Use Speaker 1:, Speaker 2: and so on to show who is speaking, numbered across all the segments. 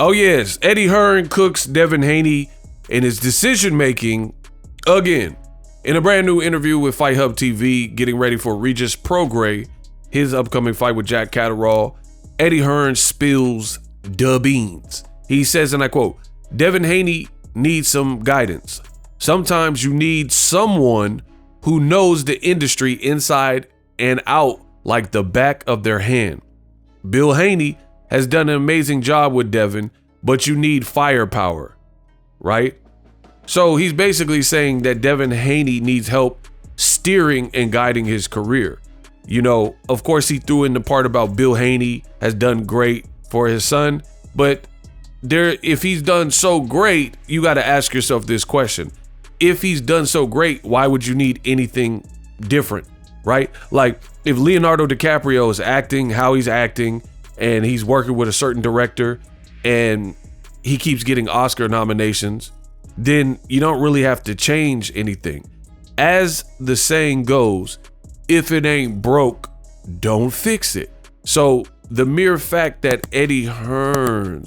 Speaker 1: Oh yes, Eddie Hearn cooks Devin Haney in his decision making again. In a brand new interview with Fight Hub TV, getting ready for Regis Prograis, his upcoming fight with Jack Catterall, Eddie Hearn spills the beans. He says, and I quote, "Devin Haney needs some guidance. Sometimes you need someone who knows the industry inside and out like the back of their hand. Bill Haney has done an amazing job with Devin, but you need firepower," right? So he's basically saying that Devin Haney needs help steering and guiding his career. You know, of course, he threw in the part about Bill Haney has done great for his son, but if he's done so great, you got to ask yourself this question. If he's done so great, why would you need anything different, right? Like if Leonardo DiCaprio is acting how he's acting and he's working with a certain director and he keeps getting Oscar nominations, then you don't really have to change anything. As the saying goes, if it ain't broke, don't fix it. So the mere fact that Eddie Hearn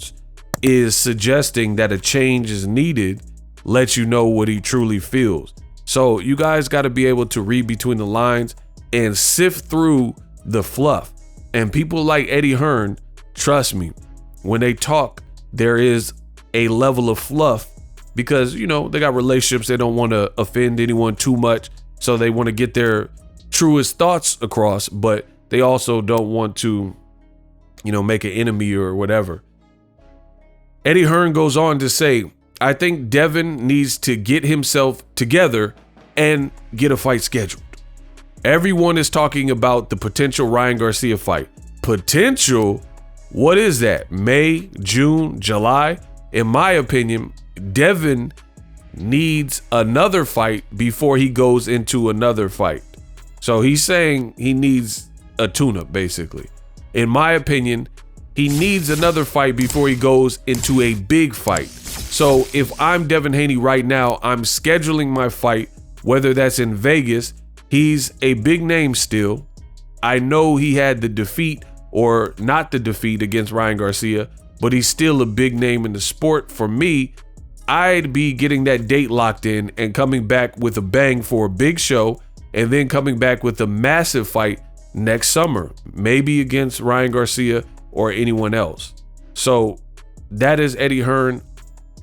Speaker 1: is suggesting that a change is needed lets you know what he truly feels. So you guys got to be able to read between the lines and sift through the fluff. And people like Eddie Hearn, trust me, when they talk, there is a level of fluff because, you know, they got relationships. They don't want to offend anyone too much. So they want to get their truest thoughts across, but they also don't want to, you know, make an enemy or whatever. Eddie Hearn goes on to say, "I think Devin needs to get himself together and get a fight scheduled. Everyone is talking about the potential Ryan Garcia fight. Potential? What is that? May, June, July? In my opinion, Devin needs another fight before he goes into another fight." So he's saying he needs a tune-up, basically. In my opinion, he needs another fight before he goes into a big fight. So if I'm Devin Haney right now, I'm scheduling my fight, whether that's in Vegas. He's a big name still. I know he had the defeat or not the defeat against Ryan Garcia, but he's still a big name in the sport. For me, I'd be getting that date locked in and coming back with a bang for a big show and then coming back with a massive fight next summer, maybe against Ryan Garcia or anyone else. So that is Eddie Hearn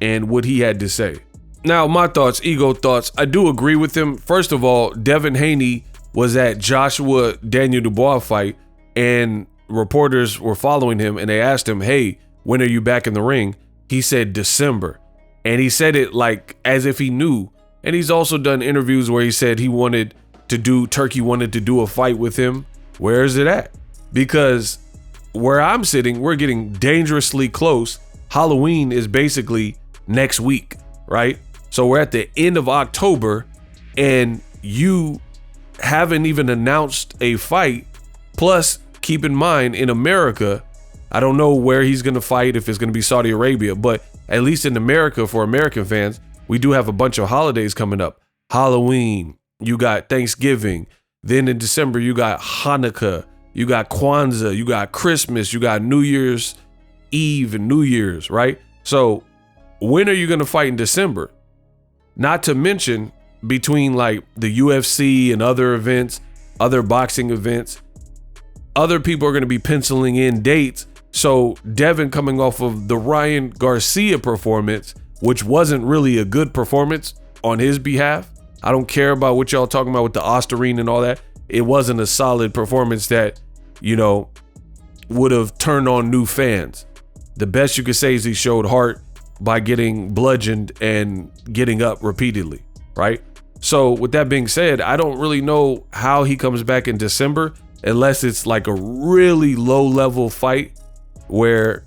Speaker 1: and what he had to say. Now, my thoughts, ego thoughts, I do agree with him. First of all, Devin Haney was at Joshua Daniel Dubois fight and reporters were following him and they asked him, "Hey, when are you back in the ring?" He said December. And he said it like as if he knew. And he's also done interviews where he said Turkey wanted to do a fight with him. Where is it at? Because where I'm sitting, we're getting dangerously close. Halloween is basically next week, right? So we're at the end of October and you haven't even announced a fight. Plus, keep in mind, in America, I don't know where he's going to fight, if it's going to be Saudi Arabia, but at least in America, for American fans, we do have a bunch of holidays coming up. Halloween, you got Thanksgiving. Then in December, you got Hanukkah, you got Kwanzaa, you got Christmas, you got New Year's Eve and New Year's, right? So when are you going to fight in December? Not to mention between like the UFC and other events, other boxing events, other people are going to be penciling in dates. So Devin coming off of the Ryan Garcia performance, which wasn't really a good performance on his behalf. I don't care about what y'all talking about with the Osterine and all that. It wasn't a solid performance that, you know, would have turned on new fans. The best you could say is he showed heart by getting bludgeoned and getting up repeatedly, right? So with that being said, I don't really know how he comes back in December unless it's like a really low level fight where,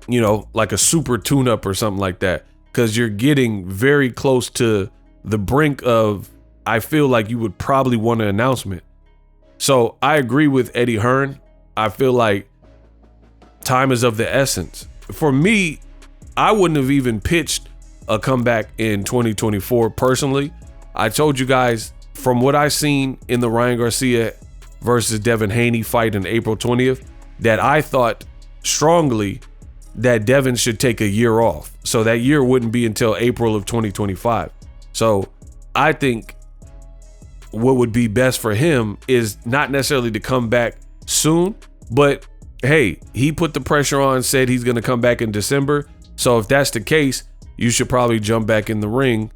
Speaker 1: you know, like a super tune-up or something like that, because you're getting very close to the brink of, I feel like you would probably want an announcement. So I agree with Eddie Hearn. I feel like time is of the essence. For me, I wouldn't have even pitched a comeback in 2024 personally. I told you guys from what I seen in the Ryan Garcia versus Devin Haney fight in April 20th, that I thought strongly that Devin should take a year off. So that year wouldn't be until April of 2025. So I think what would be best for him is not necessarily to come back soon, but hey, he put the pressure on, said he's going to come back in December. So if that's the case, you should probably jump back in the ring,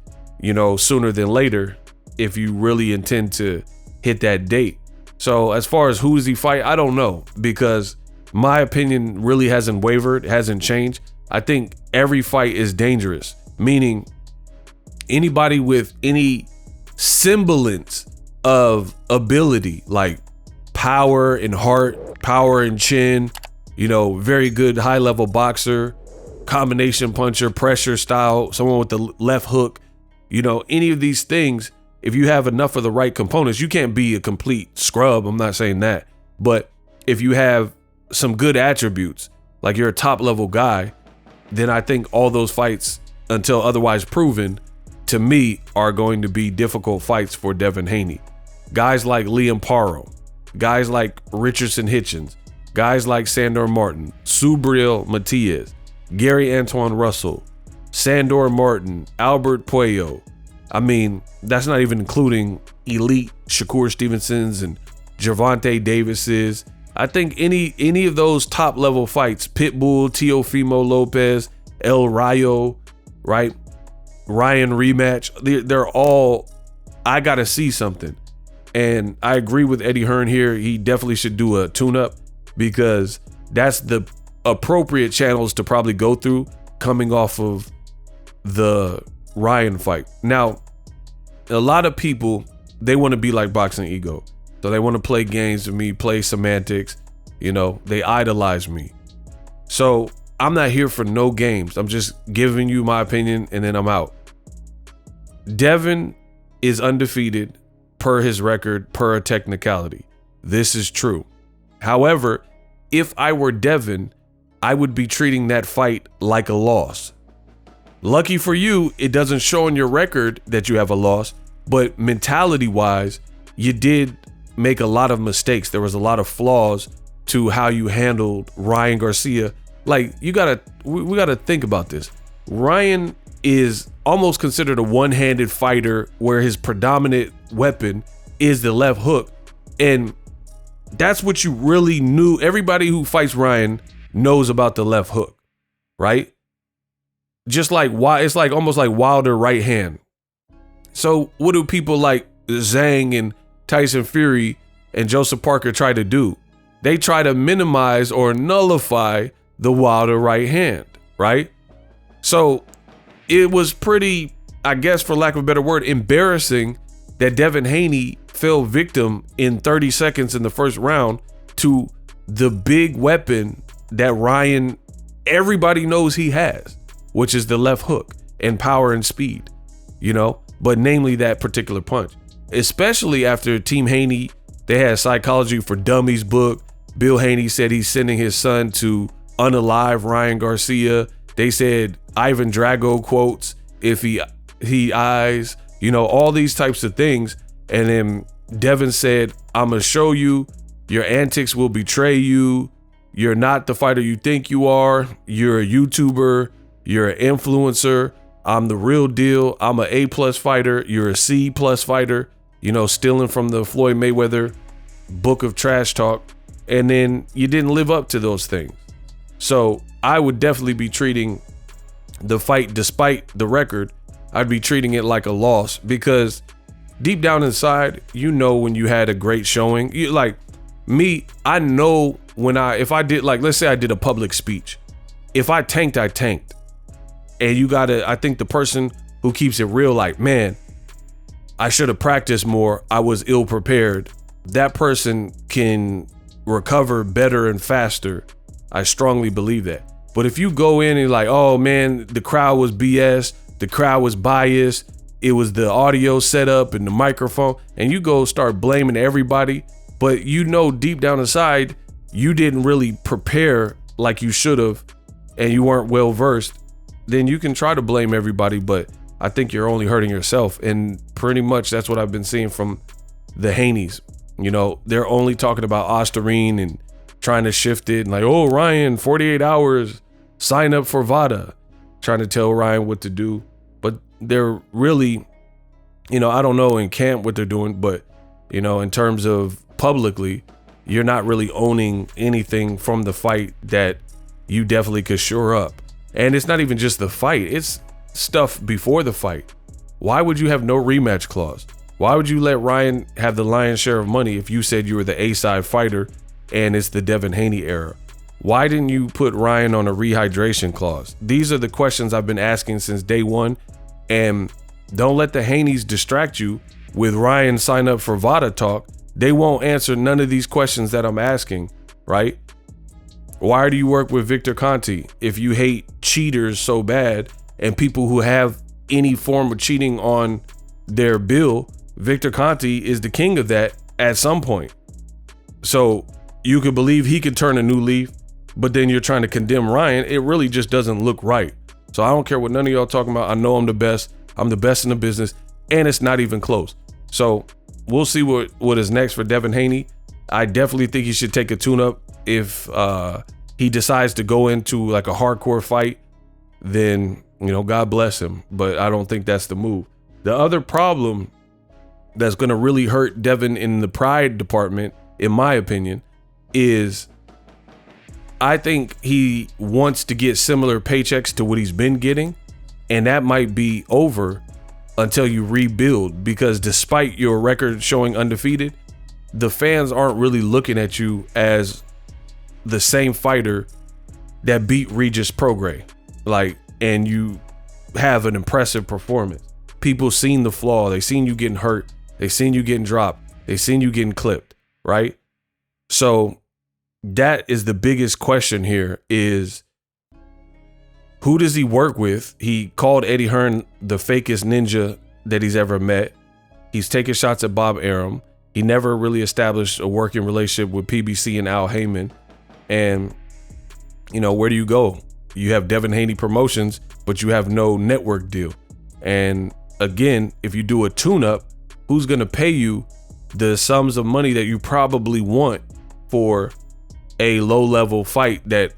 Speaker 1: sooner than later if you really intend to hit that date. So as far as who does he fight, I don't know, because my opinion really hasn't wavered, hasn't changed. I think every fight is dangerous, meaning anybody with any semblance of ability, like power and heart, power and chin, very good high level boxer, combination puncher, pressure style, someone with the left hook, any of these things, if you have enough of the right components, you can't be a complete scrub. I'm not saying that, but if you have some good attributes, like you're a top level guy, then I think all those fights, until otherwise proven, to me, are going to be difficult fights for Devin Haney. Guys like Liam Paro, guys like Richardson Hitchens, guys like Sandor Martin, Subriel Matias, Gary Antoine Russell, Sandor Martin, Albert Puello. I mean, that's not even including elite Shakur Stevensons and Gervonta Davises. I think any of those top level fights, Pitbull, Teofimo Lopez, El Rayo, right? Ryan rematch, they're all, I gotta see something. And I agree with Eddie Hearn here. He definitely should do a tune-up, because that's the appropriate channels to probably go through coming off of the Ryan fight. Now, a lot of people, they want to be like Boxing Ego. So they want to play games with me, play semantics, they idolize me. So I'm not here for no games. I'm just giving you my opinion and then I'm out. Devin is undefeated per his record, per a technicality. This is true. However, if I were Devin, I would be treating that fight like a loss. Lucky for you, it doesn't show on your record that you have a loss, but mentality-wise, you did make a lot of mistakes. There was a lot of flaws to how you handled Ryan Garcia. Like, we gotta think about this. Ryan is almost considered a one-handed fighter where his predominant weapon is the left hook. And that's what you really knew. Everybody who fights Ryan knows about the left hook, right? Just like, it's like almost like Wilder right hand. So what do people like Zhang and Tyson Fury and Joseph Parker try to do? They try to minimize or nullify the Wilder right hand, right? So it was pretty, I guess, for lack of a better word, embarrassing that Devin Haney fell victim in 30 seconds in the first round to the big weapon that Ryan, everybody knows he has, which is the left hook and power and speed, but namely that particular punch. Especially after Team Haney, they had Psychology for Dummies book. Bill Haney said he's sending his son to unalive Ryan Garcia. They said Ivan Drago quotes, if he eyes, all these types of things. And then Devin said, I'm gonna show you, your antics will betray you. You're not the fighter you think you are. You're a YouTuber. You're an influencer. I'm the real deal. I'm an A+ fighter. You're a C+ fighter, stealing from the Floyd Mayweather book of trash talk. And then you didn't live up to those things. So I would definitely be treating the fight, despite the record, I'd be treating it like a loss, because deep down inside, when you had a great showing. Like me, I know if I did, like, let's say I did a public speech. If I tanked, I tanked. And I think the person who keeps it real, like, man, I should have practiced more. I was ill prepared. That person can recover better and faster. I strongly believe that. But if you go in and like, oh man, the crowd was BS, the crowd was biased, it was the audio setup and the microphone, and you go start blaming everybody, but deep down inside, you didn't really prepare like you should have, and you weren't well versed, then you can try to blame everybody, but I think you're only hurting yourself. And pretty much that's what I've been seeing from the Haneys. They're only talking about Osterine and trying to shift it and like, oh, Ryan, 48 hours, sign up for VADA, trying to tell Ryan what to do. But they're really, I don't know in camp what they're doing, but, in terms of publicly, you're not really owning anything from the fight that you definitely could shore up. And it's not even just the fight, it's stuff before the fight. Why would you have no rematch clause? Why would you let Ryan have the lion's share of money if you said you were the A-side fighter and it's the Devin Haney era? Why didn't you put Ryan on a rehydration clause? These are the questions I've been asking since day one. And don't let the Haneys distract you with Ryan sign up for VADA talk. They won't answer none of these questions that I'm asking, right? Why do you work with Victor Conte if you hate cheaters so bad and people who have any form of cheating on their bill? Victor Conte is the king of that at some point. So you could believe he could turn a new leaf, but then you're trying to condemn Ryan. It really just doesn't look right. So I don't care what none of y'all talking about. I know I'm the best. I'm the best in the business, and it's not even close. So we'll see what is next for Devin Haney. I definitely think he should take a tune-up. If he decides to go into like a hardcore fight, then, God bless him. But I don't think that's the move. The other problem that's going to really hurt Devin in the pride department, in my opinion, is I think he wants to get similar paychecks to what he's been getting. And that might be over until you rebuild, because despite your record showing undefeated, the fans aren't really looking at you as the same fighter that beat Regis Prograis. And you have an impressive performance. People seen the flaw. They seen you getting hurt. They seen you getting dropped. They seen you getting clipped, right? So that is the biggest question here is, who does he work with? He called Eddie Hearn the fakest ninja that he's ever met. He's taking shots at Bob Arum. He never really established a working relationship with PBC and Al Heyman. And, where do you go? You have Devin Haney Promotions, but you have no network deal. And again, if you do a tune-up, who's going to pay you the sums of money that you probably want for a low-level fight that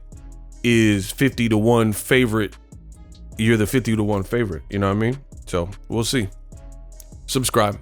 Speaker 1: is 50-1 favorite? You're the 50-1 favorite. You know what I mean? So we'll see. Subscribe.